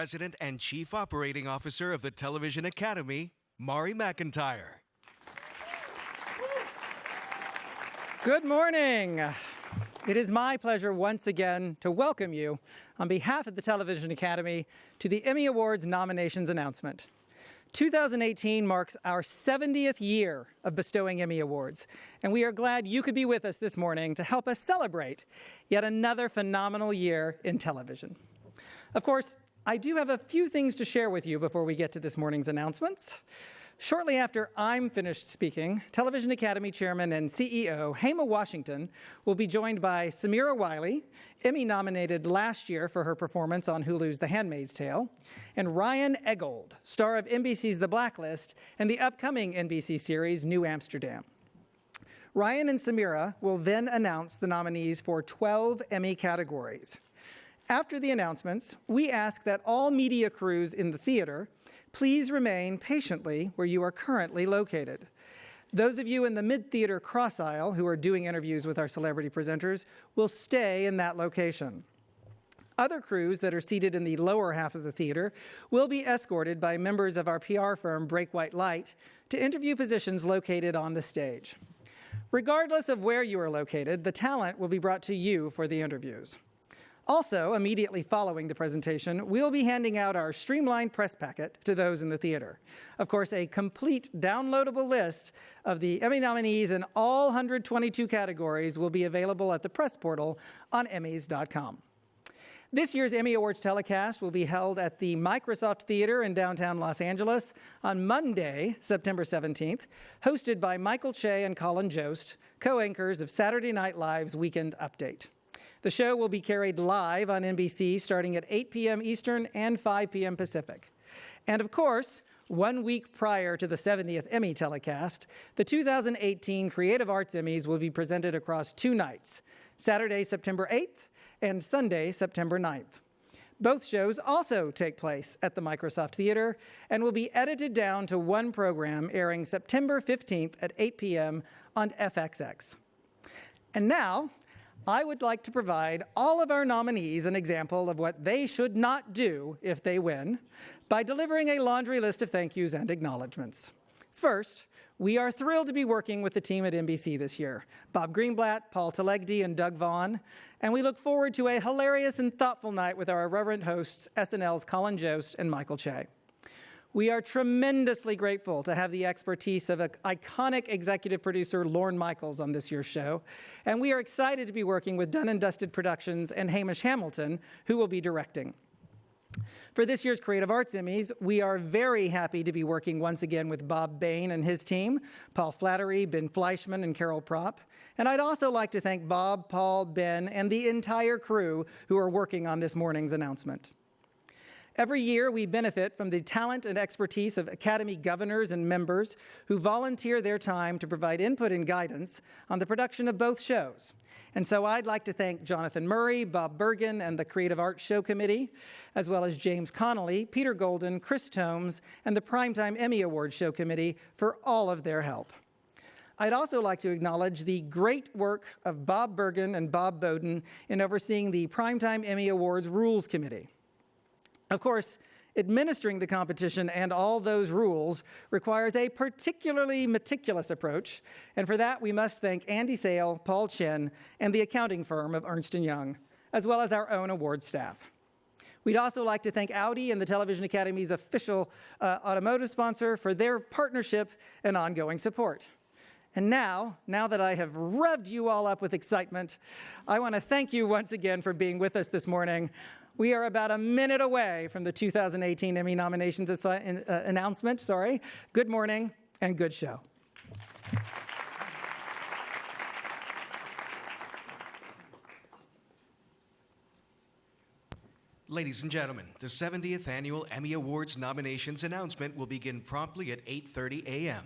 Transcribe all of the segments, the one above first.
President and Chief Operating Officer of the Television Academy, Mari McIntyre. Good morning. It is my pleasure once again to welcome you on behalf of the Television Academy to the Emmy Awards nominations announcement. 2018 marks our 70th year of bestowing Emmy Awards, and we are glad you could be with us this morning to help us celebrate yet another phenomenal year in television. Of course, I do have a few things to share with you before we get to this morning's announcements. Shortly after I'm finished speaking, Television Academy Chairman and CEO Hema Washington will be joined by Samira Wiley, Emmy nominated last year for her performance on Hulu's The Handmaid's Tale, and Ryan Eggold, star of NBC's The Blacklist and the upcoming NBC series New Amsterdam. Ryan and Samira will then announce the nominees for 12 Emmy categories. After the announcements, we ask that all media crews in the theater please remain patiently where you are currently located. Those of you in the mid-theater cross aisle who are doing interviews with our celebrity presenters will stay in that location. Other crews that are seated in the lower half of the theater will be escorted by members of our PR firm Break White Light to interview positions located on the stage. Regardless of where you are located, the talent will be brought to you for the interviews. Also, immediately following the presentation, we'll be handing out our streamlined press packet to those in the theater. Of course, a complete downloadable list of the Emmy nominees in all 122 categories will be available at the press portal on Emmys.com. This year's Emmy Awards telecast will be held at the Microsoft Theater in downtown Los Angeles on Monday, September 17th, hosted by Michael Che and Colin Jost, co-anchors of Saturday Night Live's Weekend Update. The show will be carried live on NBC starting at 8 p.m. Eastern and 5 p.m. Pacific. And of course, 1 week prior to the 70th Emmy telecast, the 2018 Creative Arts Emmys will be presented across 2 nights, Saturday, September 8th and Sunday, September 9th. Both shows also take place at the Microsoft Theater and will be edited down to one program airing September 15th at 8 p.m. on FXX. And now, I would like to provide all of our nominees an example of what they should not do if they win by delivering a laundry list of thank yous and acknowledgments. First, we are thrilled to be working with the team at NBC this year, Bob Greenblatt, Paul Telegdi, and Doug Vaughn, and we look forward to a hilarious and thoughtful night with our irreverent hosts, SNL's Colin Jost and Michael Che. We are tremendously grateful to have the expertise of iconic executive producer Lorne Michaels on this year's show, and we are excited to be working with Dun & Dusted Productions and Hamish Hamilton, who will be directing. For this year's Creative Arts Emmys, we are very happy to be working once again with Bob Bain and his team, Paul Flattery, Ben Fleischman, and Carol Propp. And I'd also like to thank Bob, Paul, Ben, and the entire crew who are working on this morning's announcement. Every year, we benefit from the talent and expertise of Academy governors and members who volunteer their time to provide input and guidance on the production of both shows. And so I'd like to thank Jonathan Murray, Bob Bergen, and the Creative Arts Show Committee, as well as James Connolly, Peter Golden, Chris Tomes, and the Primetime Emmy Awards Show Committee for all of their help. I'd also like to acknowledge the great work of Bob Bergen and Bob Bowden in overseeing the Primetime Emmy Awards Rules Committee. Of course, administering the competition and all those rules requires a particularly meticulous approach, and for that we must thank Andy Sale, Paul Chen, and the accounting firm of Ernst & Young, as well as our own award staff. We'd also like to thank Audi and the Television Academy's official automotive sponsor for their partnership and ongoing support. And now that I have revved you all up with excitement, I want to thank you once again for being with us this morning. We are about a minute away from the 2018 Emmy nominations announcement. Good morning and good show. Ladies and gentlemen, the 70th Annual Emmy Awards nominations announcement will begin promptly at 8:30 a.m.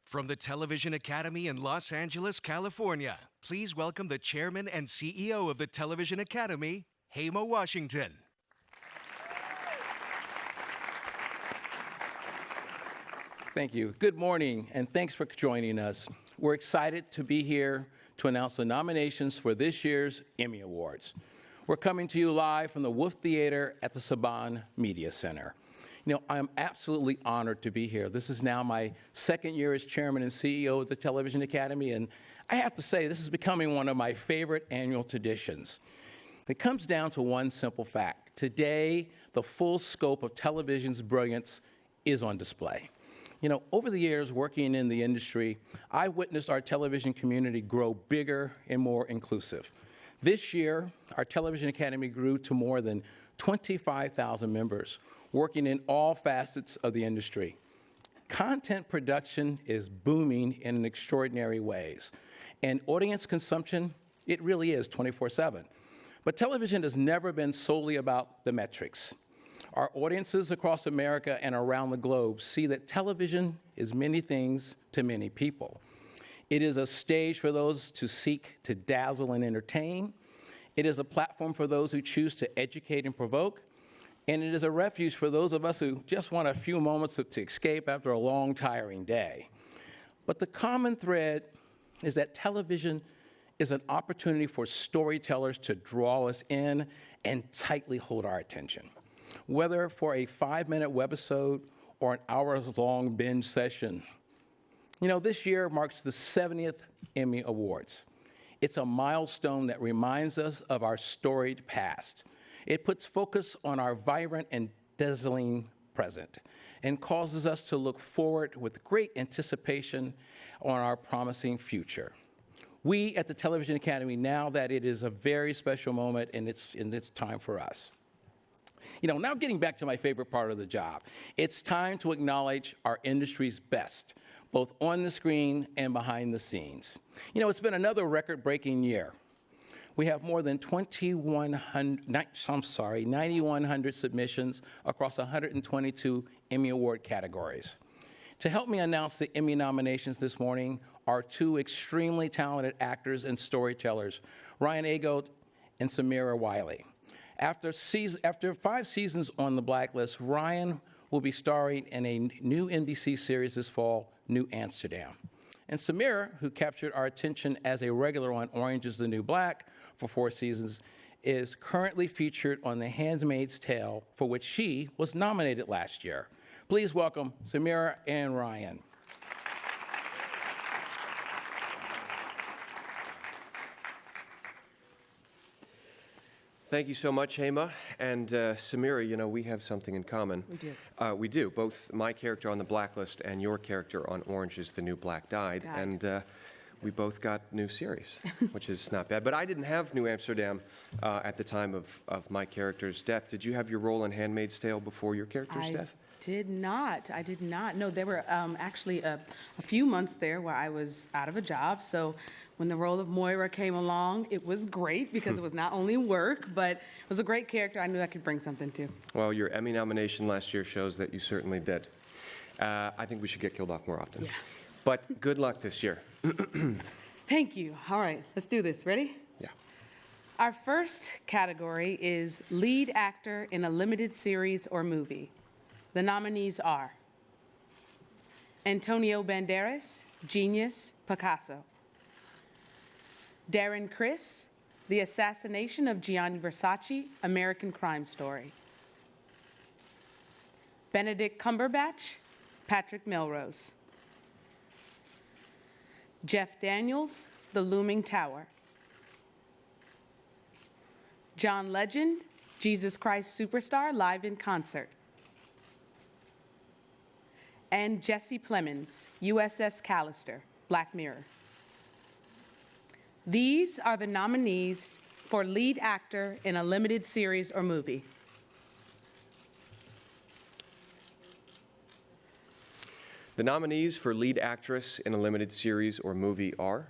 From the Television Academy in Los Angeles, California, please welcome the Chairman and CEO of the Television Academy, Hema Washington. Thank you. Good morning, and thanks for joining us. We're excited to be here to announce the nominations for this year's Emmy Awards. We're coming to you live from the Wolf Theater at the Saban Media Center. You know, I'm absolutely honored to be here. This is now my second year as chairman and CEO of the Television Academy, and I have to say, this is becoming one of my favorite annual traditions. It comes down to one simple fact. Today, the full scope of television's brilliance is on display. You know, over the years working in the industry, I witnessed our television community grow bigger and more inclusive. This year, our Television Academy grew to more than 25,000 members, working in all facets of the industry. Content production is booming in extraordinary ways, and audience consumption, it really is 24/7. But television has never been solely about the metrics. Our audiences across America and around the globe see that television is many things to many people. It is a stage for those to seek to dazzle and entertain. It is a platform for those who choose to educate and provoke. And it is a refuge for those of us who just want a few moments to escape after a long, tiring day. But the common thread is that television is an opportunity for storytellers to draw us in and tightly hold our attention. Whether for a 5-minute webisode or an hour-long binge session. You know, this year marks the 70th Emmy Awards. It's a milestone that reminds us of our storied past. It puts focus on our vibrant and dazzling present and causes us to look forward with great anticipation on our promising future. We at the Television Academy, now that it is a very special moment and it's time for us. You know, now getting back to my favorite part of the job, it's time to acknowledge our industry's best, both on the screen and behind the scenes. You know, it's been another record-breaking year. We have more than 9,100 submissions across 122 Emmy Award categories. To help me announce the Emmy nominations this morning are two extremely talented actors and storytellers, Ryan Eggold and Samira Wiley. After 5 seasons on the blacklist, Ryan will be starring in a new NBC series this fall, New Amsterdam. And Samira, who captured our attention as a regular on Orange is the New Black for 4 seasons, is currently featured on The Handmaid's Tale, for which she was nominated last year. Please welcome Samira and Ryan. Thank you so much, Hema. And Samira, you know, we have something in common. We do. We do. Both my character on The Blacklist and your character on Orange is the New Black died. And we both got new series, which is not bad. But I didn't have New Amsterdam at the time of my character's death. Did you have your role in Handmaid's Tale before your character's death? I did not. No, there were actually a few months there where I was out of a job. So when the role of Moira came along, it was great because it was not only work, but it was a great character I knew I could bring something to. Well, your Emmy nomination last year shows that you certainly did. I think we should get killed off more often. Yeah. But good luck this year. Thank you. All right, let's do this. Ready? Yeah. Our first category is lead actor in a limited series or movie. The nominees are Antonio Banderas, Genius, Picasso. Darren Criss, The Assassination of Gianni Versace, American Crime Story. Benedict Cumberbatch, Patrick Melrose. Jeff Daniels, The Looming Tower. John Legend, Jesus Christ Superstar, Live in Concert. And Jesse Plemons, USS Callister, Black Mirror. These are the nominees for lead actor in a limited series or movie. The nominees for lead actress in a limited series or movie are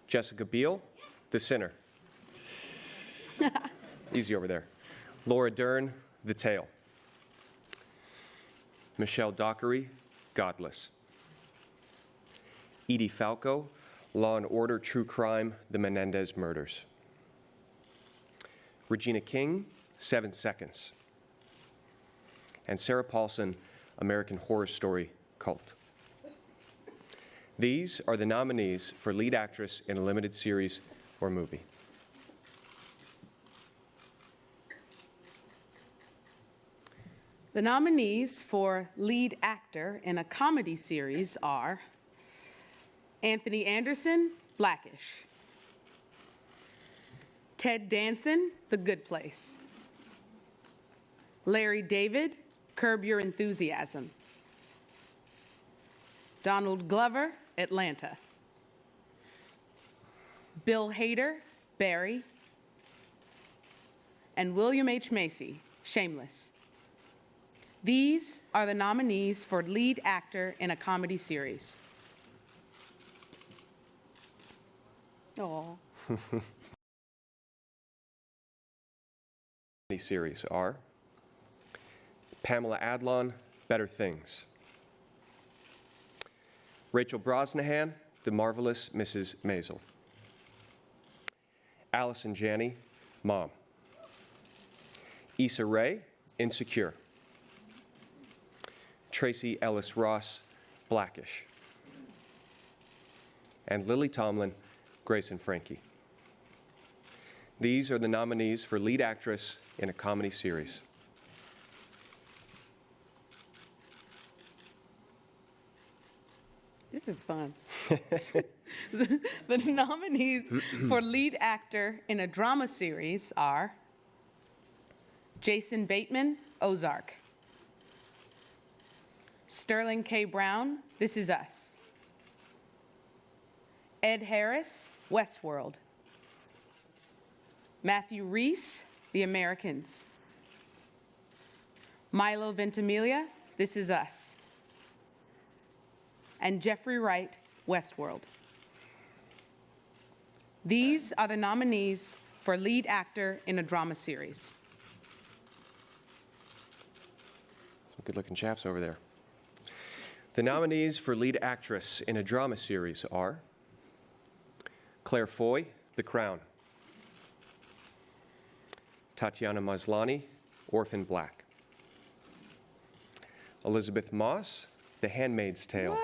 Jessica Biel, The Sinner. Easy over there. Laura Dern, The Tale. Michelle Dockery, Godless. Edie Falco, Law & Order True Crime, The Menendez Murders. Regina King, 7 Seconds. And Sarah Paulson, American Horror Story Cult. These are the nominees for lead actress in a limited series or movie. The nominees for lead actor in a comedy series are Anthony Anderson, Blackish; Ted Danson, The Good Place; Larry David, Curb Your Enthusiasm; Donald Glover, Atlanta; Bill Hader, Barry; and William H. Macy, Shameless. These are the nominees for lead actor in a comedy series. Oh. Series are Pamela Adlon, Better Things; Rachel Brosnahan, The Marvelous Mrs. Maisel; Allison Janney, Mom; Issa Rae, Insecure; Tracy Ellis Ross, Blackish; and Lily Tomlin, Grace and Frankie. These are the nominees for lead actress in a comedy series. This is fun. The nominees for lead actor in a drama series are Jason Bateman, Ozark; Sterling K. Brown, This Is Us; Ed Harris, Westworld; Matthew Rhys, The Americans; Milo Ventimiglia, This Is Us; and Jeffrey Wright, Westworld. These are the nominees for lead actor in a drama series. Some good-looking chaps over there. The nominees for lead actress in a drama series are Claire Foy, The Crown; Tatiana Maslany, Orphan Black; Elizabeth Moss, The Handmaid's Tale;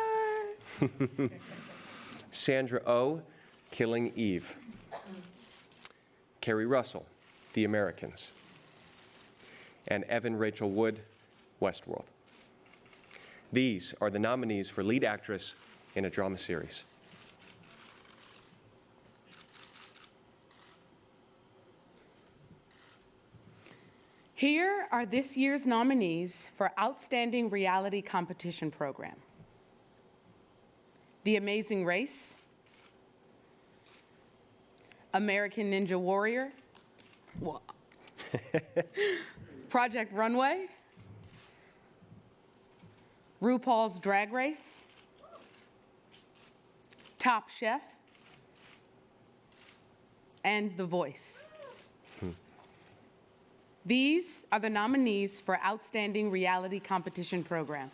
Sandra Oh, Killing Eve; Kerry Russell, The Americans; and Evan Rachel Wood, Westworld. These are the nominees for lead actress in a drama series. Here are this year's nominees for Outstanding Reality Competition Program: The Amazing Race, American Ninja Warrior, Project Runway, RuPaul's Drag Race, Top Chef, and The Voice. These are the nominees for Outstanding Reality Competition Program.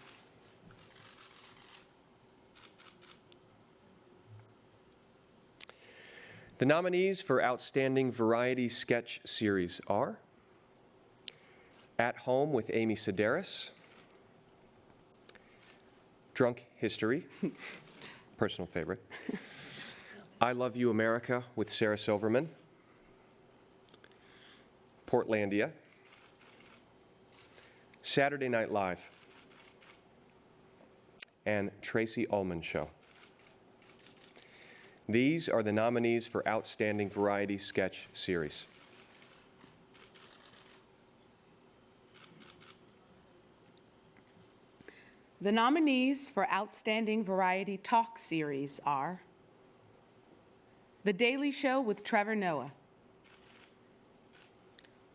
The nominees for Outstanding Variety Sketch Series are At Home with Amy Sedaris, Drunk History, personal favorite, I Love You America with Sarah Silverman, Portlandia, Saturday Night Live, and Tracy Ullman Show. These are the nominees for Outstanding Variety Sketch Series. The nominees for Outstanding Variety Talk Series are The Daily Show with Trevor Noah,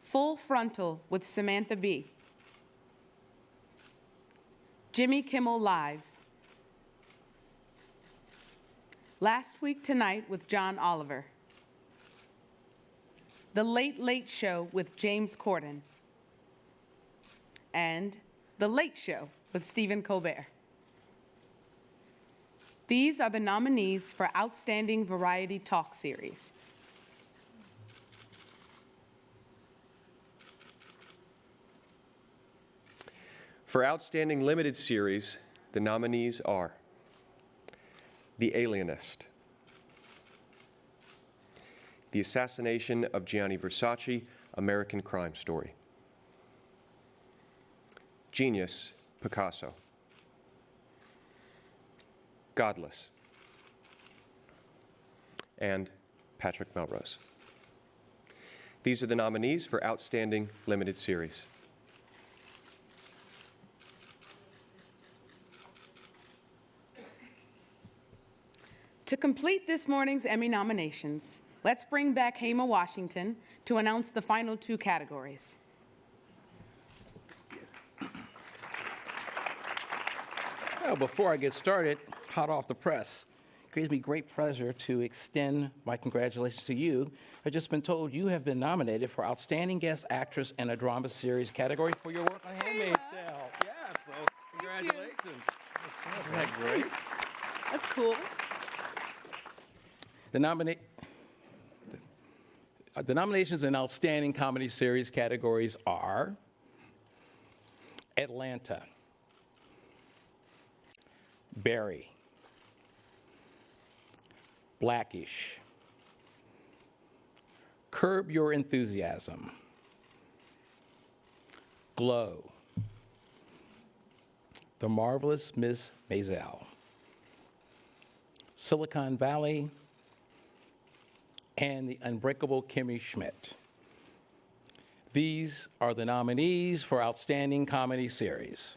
Full Frontal with Samantha Bee, Jimmy Kimmel Live, Last Week Tonight with John Oliver, The Late Late Show with James Corden, and The Late Show with Stephen Colbert. These are the nominees for Outstanding Variety Talk Series. For Outstanding Limited Series, the nominees are The Alienist, The Assassination of Gianni Versace, American Crime Story, Genius, Picasso, Godless, and Patrick Melrose. These are the nominees for Outstanding Limited Series. To complete this morning's Emmy nominations, let's bring back Hema Washington to announce the final 2 categories. Well, before I get started, hot off the press, it gives me great pleasure to extend my congratulations to you. I've just been told you have been nominated for Outstanding Guest Actress in a Drama Series category for your work on Handmaid. Yeah, so congratulations. Isn't that great? That's cool. The nominations in Outstanding Comedy Series categories are Atlanta, Barry, Blackish, Curb Your Enthusiasm, Glow, The Marvelous Miss Maisel, Silicon Valley, and The Unbreakable Kimmy Schmidt. These are the nominees for Outstanding Comedy Series.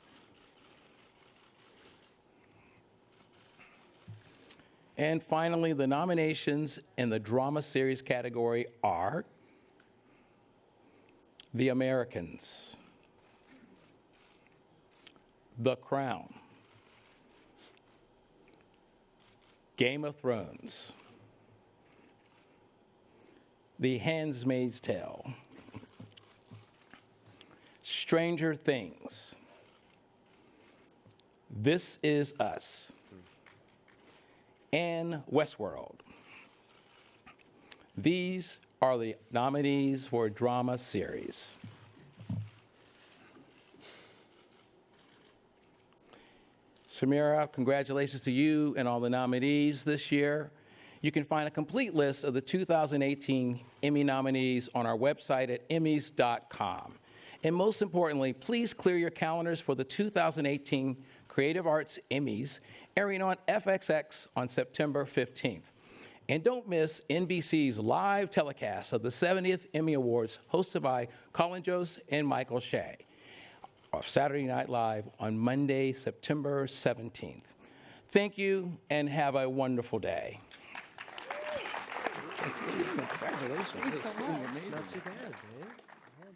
And finally, the nominations in the Drama Series category are The Americans, The Crown, Game of Thrones, The Handmaid's Tale, Stranger Things, This Is Us, and Westworld. These are the nominees for Drama Series. Samira, congratulations to you and all the nominees this year. You can find a complete list of the 2018 Emmy nominees on our website at emmys.com. And most importantly, please clear your calendars for the 2018 Creative Arts Emmys, airing on FXX on September 15th. And don't miss NBC's live telecast of the 70th Emmy Awards, hosted by Colin Jost and Michael Shea, of Saturday Night Live on Monday, September 17th. Thank you, and have a wonderful day. Congratulations. Thanks so much. Not too bad, Dave.